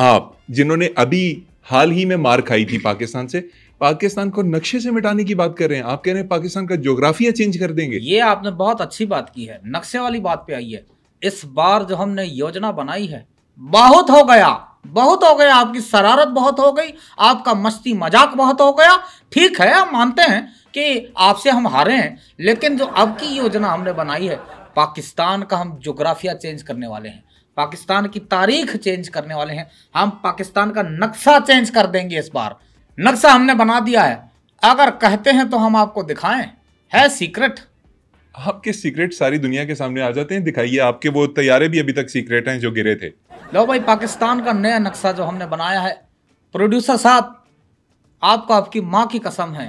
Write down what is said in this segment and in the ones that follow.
आप जिन्होंने अभी हाल ही में मार खाई थी पाकिस्तान से, पाकिस्तान को नक्शे से मिटाने की बात कर रहे हैं। आप कह रहे हैं पाकिस्तान का ज्योग्राफिया चेंज कर देंगे। ये आपने बहुत अच्छी बात की है, नक्शे वाली बात पे आई है। इस बार जो हमने योजना बनाई है, बहुत हो गया, बहुत हो गया। आपकी शरारत बहुत हो गई, आपका मस्ती मजाक बहुत हो गया। ठीक है, हम मानते हैं कि आपसे हम हारे हैं, लेकिन जो अब की योजना हमने बनाई है, पाकिस्तान का हम ज्योग्राफिया चेंज करने वाले हैं, पाकिस्तान की तारीख चेंज करने वाले हैं। हम पाकिस्तान का नक्शा चेंज कर देंगे। इस बार नक्शा हमने बना दिया है, अगर कहते हैं तो हम आपको दिखाएं। है सीक्रेट। आपके सीक्रेट सारी दुनिया के सामने आ जाते हैं, दिखाइए। आपके वो तैयारे भी अभी तक सीक्रेट हैं जो गिरे थे। लो भाई, पाकिस्तान का नया नक्शा जो हमने बनाया है, प्रोड्यूसर साहब, आपको आपकी माँ की कसम है,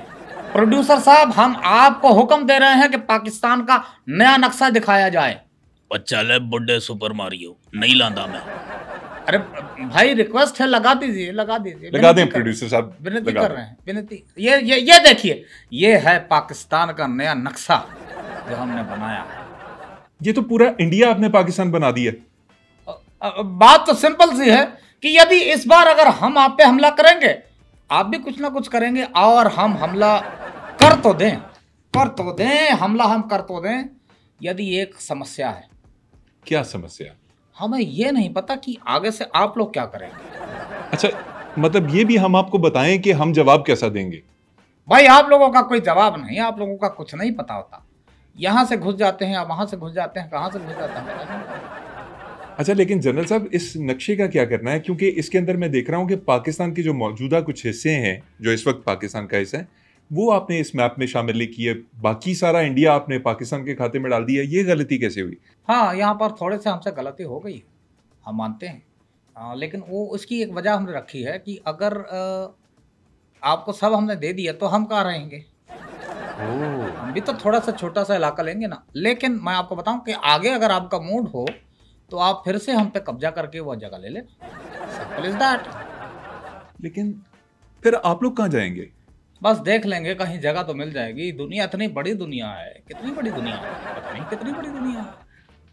प्रोड्यूसर साहब, हम आपको हुक्म दे रहे हैं कि पाकिस्तान का नया नक्शा दिखाया जाए। चले बुड्ढे सुपर मारियो नहीं लांदा मैं। अरे भाई, रिक्वेस्ट है, लगा दीजिए, लगा दीजिए, लगा दें प्रोड्यूसर साहब, विनती कर रहे हैं, विनती। ये देखिए, ये है पाकिस्तान का नया नक्शा जो हमने बनाया है। ये तो पूरा इंडिया आपने पाकिस्तान बना दिया। बात तो सिंपल सी है कि यदि इस बार अगर हम आप पे हमला करेंगे, आप भी कुछ ना कुछ करेंगे, और हम हमला कर तो दें, हमला हम कर तो दें। यदि एक समस्या है। क्या समस्या? हमें ये नहीं पता कि आगे से आप लोग क्या करेंगे। अच्छा, मतलब ये भी हम आपको बताएं कि हम जवाब कैसा देंगे? भाई, आप लोगों का कोई जवाब नहीं, आप लोगों का कुछ नहीं पता होता। यहां से घुस जाते हैं, वहां से घुस जाते हैं, कहां से घुस जाते हैं। अच्छा, लेकिन जनरल साहब, इस नक्शे का क्या करना है? क्योंकि इसके अंदर मैं देख रहा हूं कि पाकिस्तान के जो मौजूदा कुछ हिस्से हैं, जो इस वक्त पाकिस्तान का हिस्सा है, वो आपने इस मैप में शामिल नहीं किए, बाकी सारा इंडिया आपने पाकिस्तान के खाते में डाल दिया। ये गलती कैसे हुई? हाँ, यहाँ पर थोड़े से हमसे गलती हो गई, हम मानते हैं। लेकिन वो उसकी एक वजह हमने रखी है कि अगर आपको सब हमने दे दिया तो हम कहाँ रहेंगे। हम भी तो थोड़ा सा छोटा सा इलाका लेंगे ना। लेकिन मैं आपको बताऊं कि आगे अगर आपका मूड हो तो आप फिर से हम पे कब्जा करके वो जगह ले लेना। Simple is that. लेकिन फिर आप लोग कहाँ जाएंगे? बस देख लेंगे, कहीं जगह तो मिल जाएगी। दुनिया इतनी बड़ी दुनिया है, कितनी बड़ी दुनिया है, पता नहीं कितनी बड़ी दुनिया है।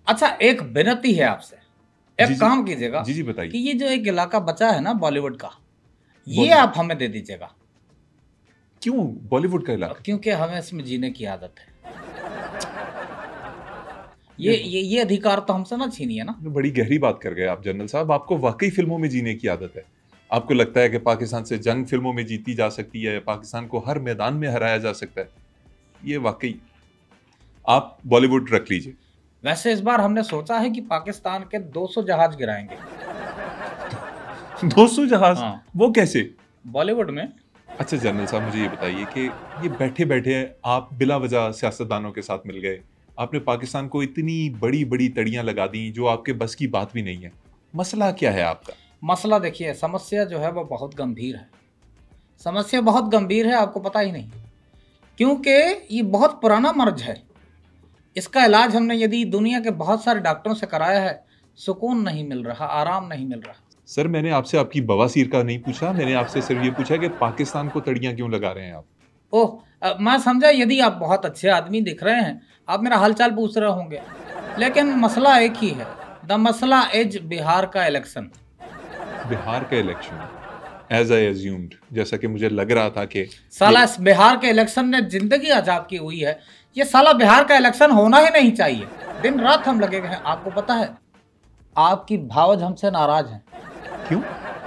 अच्छा, एक विनती है आपसे, एक काम कीजिएगा। जी बताइए। कि ये जो एक इलाका बचा है ना बॉलीवुड का, ये आप हमें दे दीजिएगा। क्यों बॉलीवुड का इलाका? क्योंकि हमें इसमें जीने की आदत है। ये अधिकार तो हमसे ना छीनिए ना। बड़ी गहरी बात कर गए आप जनरल साहब। आपको वाकई फिल्मों में जीने की आदत है। आपको लगता है कि पाकिस्तान से जंग फिल्मों में जीती जा सकती है, पाकिस्तान को हर मैदान में हराया जा सकता है। ये वाकई आप बॉलीवुड रख लीजिए। वैसे इस बार हमने सोचा है कि पाकिस्तान के 200 जहाज गिराएंगे। 200 जहाज? हाँ। वो कैसे? बॉलीवुड में। अच्छा जनरल साहब, मुझे ये बताइए कि ये बैठे बैठे आप बिला वजह सियासतदानों के साथ मिल गए, आपने पाकिस्तान को इतनी बड़ी बड़ी तड़ियां लगा दी जो आपके बस की बात भी नहीं है। मसला क्या है आपका? मसला देखिए, समस्या जो है वो बहुत गंभीर है। समस्या बहुत गंभीर है, आपको पता ही नहीं, क्योंकि ये बहुत पुराना मर्ज है। इसका इलाज हमने यदि दुनिया के बहुत सारे डॉक्टरों से कराया है, सुकून नहीं मिल रहा, आराम नहीं मिल रहा। सर, मैंने आपसे आपकी बवासीर का नहीं पूछा, मैंने आपसे सिर्फ ये पूछा कि पाकिस्तान को तड़ियां क्यों लगा रहे हैं आप। ओह, मैं समझा यदि आप बहुत अच्छे आदमी दिख रहे हैं, आप मेरा हालचाल पूछ रहे होंगे, लेकिन मसला एक ही है। द मसला इज बिहार का इलेक्शन। बिहार का इलेक्शन? एज आई एज्यूम्ड, जैसा कि मुझे लग रहा था कि साला इस बिहार के इलेक्शन ने जिंदगी अजाब की हुई है। ये साला बिहार का इलेक्शन होना ही नहीं चाहिए। दिन रात हम लगे हुए हैं। आपको पता है, आपकी भावज हमसे नाराज हैं। क्यों?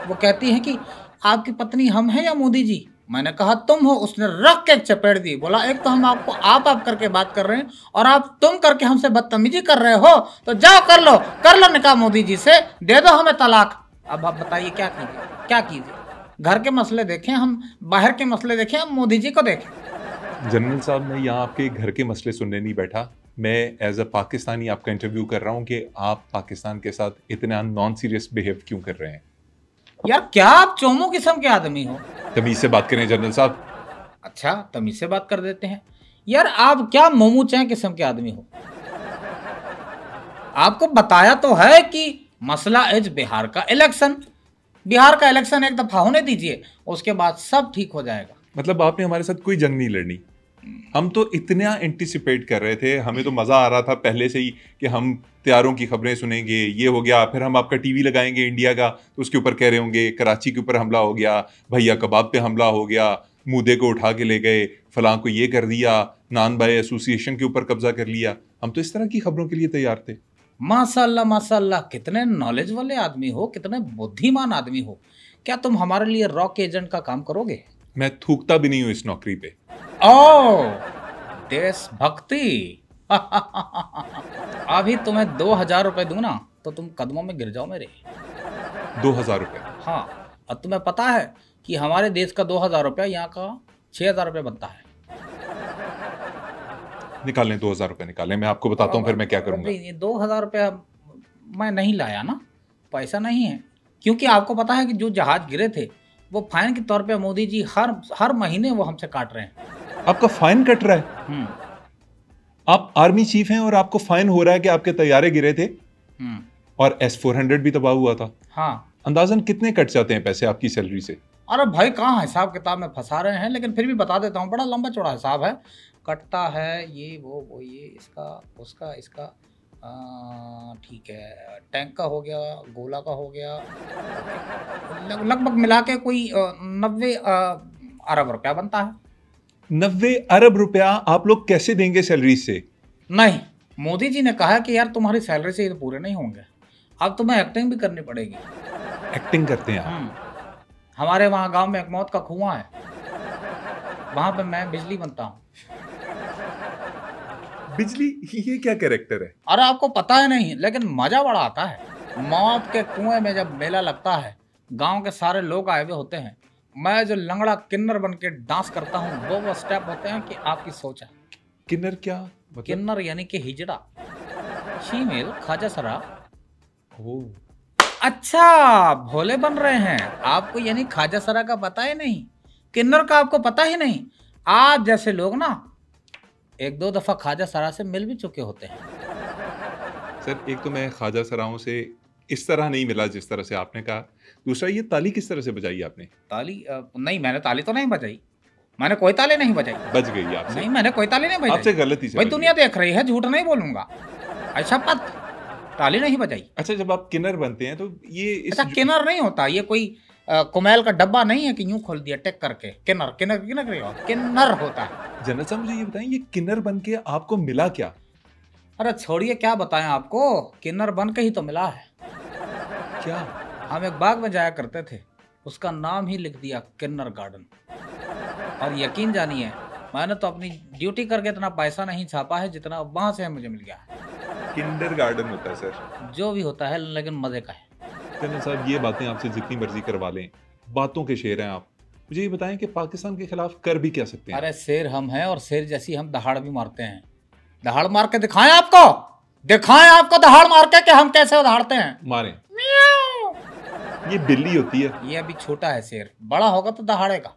वो कहती है कि आपकी पत्नी हम हैं या मोदी जी। मैंने कहा तुम हो। उसने रख के चपेट दी। बोला एक तो हम आपको आप करके बात कर रहे हैं और आप तुम करके हमसे बदतमीजी कर रहे हो, तो जाओ कर लो निकाह मोदी जी से, दे दो हमें तलाक। अब आप बताइए क्या कीजिए, क्या कीजिए। घर के मसले देखें हम, बाहर के मसले देखें हम, मोदी जी को देखें। जनरल साहब, मैं यहाँ आपके घर के मसले सुनने नहीं बैठा। मैं एज अ पाकिस्तानी आपका इंटरव्यू कर रहा हूँ कि आप पाकिस्तान के साथ इतना नॉन सीरियस बिहेव क्यों कर रहे हैं। यार क्या आप चोमू किस्म के आदमी हो? तमीज से बात करें जनरल साहब। अच्छा, तमीज से बात कर देते हैं। यार आप क्या मोमू चाय किस्म के आदमी हो? आपको बताया तो है कि मसला इज बिहार का इलेक्शन। बिहार का इलेक्शन एक दफा होने दीजिए, उसके बाद सब ठीक हो जाएगा। मतलब आपने हमारे साथ कोई जंग नहीं लड़नी? हम तो इतना एंटिसिपेट कर रहे थे, हमें तो मजा आ रहा था पहले से ही कि हम त्योहारों की खबरें सुनेंगे, ये हो गया, फिर हम आपका टीवी लगाएंगे इंडिया का तो उसके ऊपर कह रहे होंगे कराची के ऊपर हमला हो गया, भैया कबाब पे हमला हो गया, मूदे को उठा के ले गए, फलां को ये कर दिया, नान भाई एसोसिएशन के ऊपर कब्जा कर लिया। हम तो इस तरह की खबरों के लिए तैयार थे। माशाल्लाह माशाल्लाह, कितने नॉलेज वाले आदमी हो, कितने बुद्धिमान आदमी हो। क्या तुम हमारे लिए रॉक एजेंट का काम करोगे? मैं थूकता भी नहीं हूँ इस नौकरी पे। ओ देशभक्ति। अभी तुम्हें 2000 रुपए दूं ना तो तुम कदमों में गिर जाओ मेरे। 2000 रुपये? हाँ, और तुम्हें पता है कि हमारे देश का 2000 रुपया यहाँ का 6000 रुपये बनता है। निकालें 2000 रुपये निकालें, मैं आपको बताता हूँ फिर मैं क्या करूँगा। 2000 रुपया मैं नहीं लाया ना, पैसा नहीं है, क्योंकि आपको पता है कि जो जहाज गिरे थे वो फाइन के तौर पे मोदी जी हर महीने वो हमसे काट रहे हैं। आपका फाइन कट रहा है? आप आर्मी चीफ हैं और आपको फाइन हो रहा है कि आपके तैयारे गिरे थे और S-400 भी तबाह हुआ था। हाँ, अंदाजन कितने कट जाते हैं पैसे आपकी सैलरी से? अरे भाई कहाँ हिसाब किताब में फंसा रहे हैं, लेकिन फिर भी बता देता हूँ, बड़ा लंबा चौड़ा हिसाब है। कटता है ये वो ये इसका उसका इसका, ठीक है, टैंक का हो गया, गोला का हो गया, लगभग मिला के कोई 90 अरब रुपया बनता है। 90 अरब रुपया आप लोग कैसे देंगे सैलरी से? नहीं, मोदी जी ने कहा कि यार तुम्हारी सैलरी से ये तो पूरे नहीं होंगे, अब तुम्हें एक्टिंग भी करनी पड़ेगी। एक्टिंग करते हैं आप? हमारे वहाँ गांव में एक मौत का कुआं है, वहां पे मैं बिजली बनता हूँ। बिजली? ये क्या कैरेक्टर है? अरे आपको पता है नहीं, लेकिन मजा बड़ा आता है। मौत के कुएं में जब मेला लगता है, गांव के सारे लोग आए हुए होते हैं, मैं जो लंगड़ा किन्नर बन के डांस करता हूँ वो स्टेप होते हैं कि आपकी सोच है। किन्नर क्या मतलब? किन्नर यानी कि हिजड़ा, फीमेल ख्वाजा सरा। अच्छा, भोले बन रहे हैं आपको, यानी ख्वाजा सरा का पता ही नहीं, किन्नर का आपको पता ही नहीं। आप जैसे लोग ना 1-2 दफा ख्वाजा सरा से मिल भी चुके होते हैं। सर, एक तो मैं ख्वाजा सराओं से इस तरह नहीं मिला जिस तरह से आपने कहा, दूसरा ये ताली किस तरह से बजाई आपने? ताली? नहीं, मैंने ताली तो नहीं बजाई, मैंने कोई ताली नहीं बजाई। बज गई आपसे? नहीं, मैंने कोई ताली नहीं बजाई। आपसे गलती से भाई दुनिया देख रही है, झूठ नहीं बोलूंगा। अच्छा पत ताली नहीं बजाई। अच्छा, जब आप किन्नर बनते हैं तो ये अच्छा, किन्नर नहीं होता, ये कोई कुमेल का डब्बा नहीं है कि यूं खोल दिया टेक करके। किन्नर किन्नर किन्नर किन्नर होता है। जनरल साहब, मुझे ये बताएं, ये किन्नर बन के आपको मिला क्या? अरे छोड़िए, क्या बताएं आपको, किन्नर बन के ही तो मिला है। क्या? हम एक बाग में जाया करते थे, उसका नाम ही लिख दिया किन्नर गार्डन, और यकीन जानिए मैंने तो अपनी ड्यूटी करके इतना पैसा नहीं छापा है जितना वहां से मुझे मिल गया है। किंडर गार्डन होता है सर? जो भी होता है, लेकिन मजे का है। जनरल साहब, ये बातें आपसे जितनी मर्जी करवा लें, बातों के शेर हैं आप। मुझे ये बताएं कि पाकिस्तान के खिलाफ कर भी क्या सकते हैं? अरे शेर हम हैं, और शेर जैसी हम दहाड़ भी मारते हैं। दहाड़ मार के दिखाएं आपको, दिखाएं आपको दहाड़ मार के कि हम कैसे उधाड़ते हैं। मारें। ये बिल्ली होती है। ये अभी छोटा है शेर, बड़ा होगा तो दहाड़ेगा।